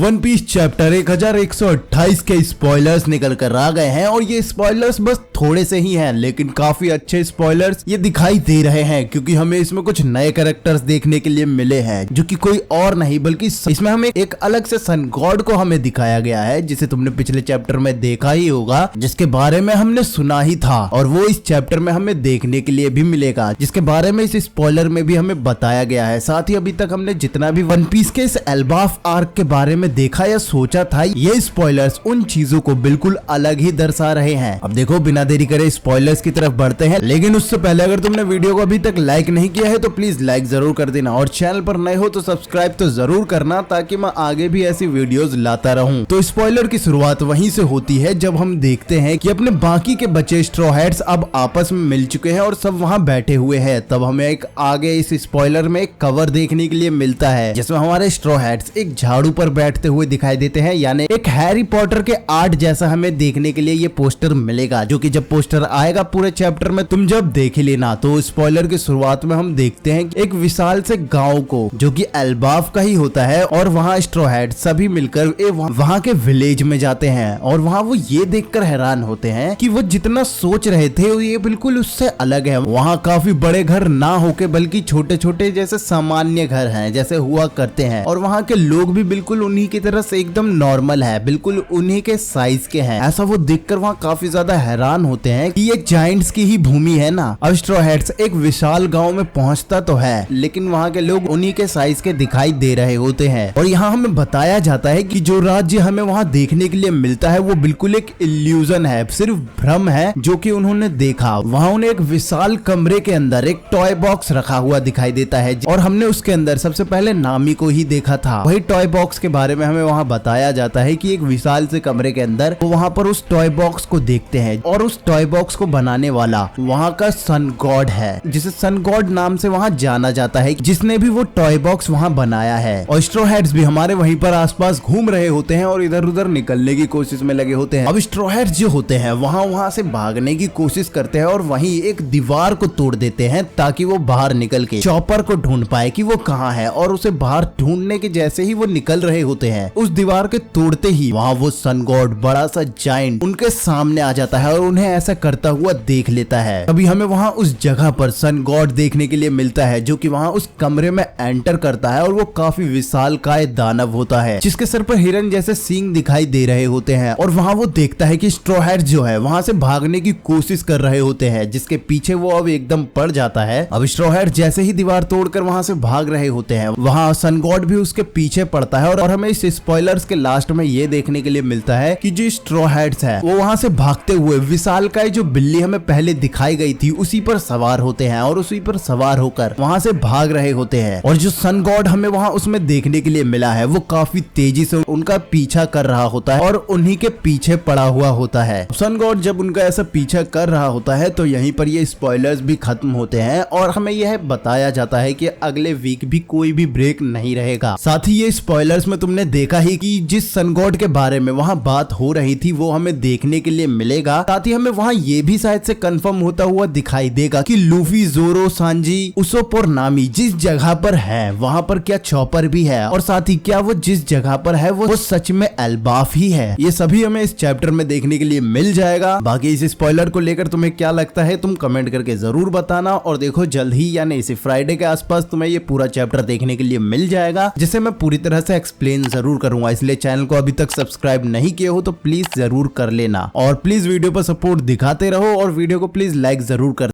One piece chapter 1128 के spoilers निकल कर आ गए हैं और ये स्पॉयलर्स बस थोड़े से ही हैं, लेकिन काफी अच्छे स्पॉयलर्स ये दिखाई दे रहे हैं क्योंकि हमें इसमें कुछ नए कैरेक्टर्स देखने के लिए मिले हैं जो कि कोई और नहीं बल्कि इसमें हमें एक अलग से सन गॉड को हमें दिखाया गया है, जिसे तुमने पिछले चैप्टर में देखा ही होगा, जिसके बारे में हमने सुना ही था और वो इस चैप्टर में हमें देखने के लिए भी मिलेगा, जिसके बारे में इस स्पॉइलर में भी हमें बताया गया है। साथ ही अभी तक हमने जितना भी वन पीस के इस एल्बाफ आर्क के बारे में देखा या सोचा था, ये स्पॉयलर्स उन चीजों को बिल्कुल अलग ही दर्शा रहे हैं। अब देखो बिना देरी करे स्पॉयलर्स की तरफ बढ़ते हैं, लेकिन उससे पहले अगर तुमने वीडियो को अभी तक लाइक नहीं किया है तो प्लीज लाइक जरूर कर देना और चैनल पर नए हो तो सब्सक्राइब तो जरूर करना ताकि मैं आगे भी ऐसी वीडियोस लाता रहूं। तो स्पॉइलर की शुरुआत वहीं से होती है जब हम देखते हैं कि अपने बाकी के बचे स्ट्रॉ हैट्स अब आपस में मिल चुके हैं और सब वहां बैठे हुए हैं। तब हमें एक आगे इस स्पॉइलर में एक कवर देखने के लिए मिलता है जिसमें हमारे स्ट्रॉ हैट्स एक झाड़ू पर बैठते हुए दिखाई देते हैं, यानी एक हैरी पॉटर के आर्ट जैसा हमें देखने के लिए ये पोस्टर मिलेगा, जो कि जब पोस्टर आएगा पूरे चैप्टर में तुम जब देख ही लेना। तो स्पॉइलर की शुरुआत में हम देखते हैं एक विशाल से गांव को जो कि एल्बाफ का ही होता है और वहाँ स्ट्रॉ हैट्स सभी मिलकर वहाँ के विलेज में जाते हैं और वहाँ वो ये देखकर हैरान होते हैं कि वो जितना सोच रहे थे ये बिल्कुल उससे अलग है। वहाँ काफी बड़े घर ना होके बल्कि छोटे छोटे जैसे सामान्य घर हैं जैसे हुआ करते हैं और वहाँ के लोग भी बिल्कुल उन्हीं की तरह से एकदम नॉर्मल है, बिल्कुल उन्हीं के साइज के हैं। ऐसा वो देखकर वहाँ काफी ज्यादा हैरान होते हैं कि ये जायंट्स की ही भूमि है ना। अब स्ट्रॉ हैट्स एक विशाल गांव में पहुंचता तो है लेकिन वहाँ के लोग उन्हीं के साइज के दिखाई दे रहे होते हैं और यहाँ हमें बताया जाता है कि जो राज्य हमें वहाँ देखने के लिए मिलता है वो बिल्कुल एक इल्यूजन है, सिर्फ भ्रम है जो कि उन्होंने देखा। वहाँ उन्हें एक विशाल कमरे के अंदर एक टॉय बॉक्स रखा हुआ दिखाई देता है और हमने उसके अंदर सबसे पहले नामी को ही देखा था। वही टॉय बॉक्स के बारे में हमें वहाँ बताया जाता है कि एक विशाल से कमरे के अंदर वो वहाँ पर उस टॉय बॉक्स को देखते हैं और उस टॉय बॉक्स को बनाने वाला वहाँ का सन गॉड है, जिसे सन गॉड नाम से वहाँ जाना जाता है, जिसने भी वो टॉय बॉक्स वहाँ बनाया है। और स्ट्रॉ हैट्स भी हमारे वहीं पर आसपास घूम रहे होते हैं और इधर उधर निकलने की कोशिश में लगे होते हैं। अब स्ट्रॉ हैट्स जो होते हैं वहाँ से भागने की कोशिश करते हैं और वहीं एक दीवार को तोड़ देते हैं ताकि वो बाहर निकल के चॉपर को ढूंढ पाए कि वो कहाँ है, और उसे बाहर ढूंढने के जैसे ही वो निकल रहे होते हैं उस दीवार के तोड़ते ही वहाँ वो सन गॉड बड़ा सा जायंट उनके सामने आ जाता है और उन्हें ऐसा करता हुआ देख लेता है। तभी हमें वहाँ उस जगह पर सन गॉड देखने के लिए मिलता है जो कि वहाँ उस कमरे में एंटर करता है और वो काफी विशालकाय दानव होता है जिसके सर पर हिरन जैसे सींग दिखाई दे रहे होते हैं और वहाँ वो देखता है कि स्ट्रॉ हैट्स जो है वहाँ से भागने की कोशिश कर रहे होते हैं, जिसके पीछे वो अब एकदम पड़ जाता है। अब स्ट्रॉ हैट्स जैसे ही दीवार तोड़कर वहाँ से भाग रहे होते हैं वहाँ सन गॉड भी उसके पीछे पड़ता है और हमें इस स्पॉयलर्स के लास्ट में ये देखने के लिए मिलता है कि जो स्ट्रॉ हैट्स है वो वहाँ से भागते हुए विशालकाय जो बिल्ली हमें पहले दिखाई गई थी उसी पर सवार होते हैं और उसी पर सवार होकर वहाँ से भाग रहे होते हैं। और जो सन गॉड हमें वहाँ उसमें देखने के लिए मिला है वो काफी तेजी से उनका पीछा कर रहा होता है और उन्हीं के पीछे पड़ा हुआ होता है। सन गॉड जब उनका ऐसा पीछा कर रहा होता है तो यहीं पर ये स्पॉयलर्स भी खत्म होते हैं और हमें यह बताया जाता है कि अगले वीक भी कोई भी ब्रेक नहीं रहेगा। साथ ही ये स्पॉयलर्स में तुमने देखा ही कि जिस सन गॉड के बारे में वहाँ बात हो रही थी वो हमें देखने के लिए मिलेगा। साथ ही हमें वहाँ ये भी शायद से कंफर्म होता हुआ दिखाई देगा कि लूफी, जोरो, सांजी, उसोप और नामी जिस जगह पर है वहाँ पर क्या चॉपर भी है और साथ ही क्या वो जिस जगह पर है वो सच में एल्बाफ ही है। ये सभी हमें इस चैप्टर में देखने के लिए मिल जाएगा। बाकी इस स्पॉइलर को लेकर तुम्हें क्या लगता है तुम कमेंट करके जरूर बताना और देखो जल्द ही यानी इसी फ्राइडे के आसपास तुम्हें ये पूरा चैप्टर देखने के लिए मिल जाएगा जिसे मैं पूरी तरह से एक्सप्लेन जरूर करूंगा। इसलिए चैनल को अभी तक सब्सक्राइब नहीं किए हो तो प्लीज जरूर कर लेना और प्लीज वीडियो पर सपोर्ट दिखाते रहो और वीडियो को प्लीज लाइक जरूर कर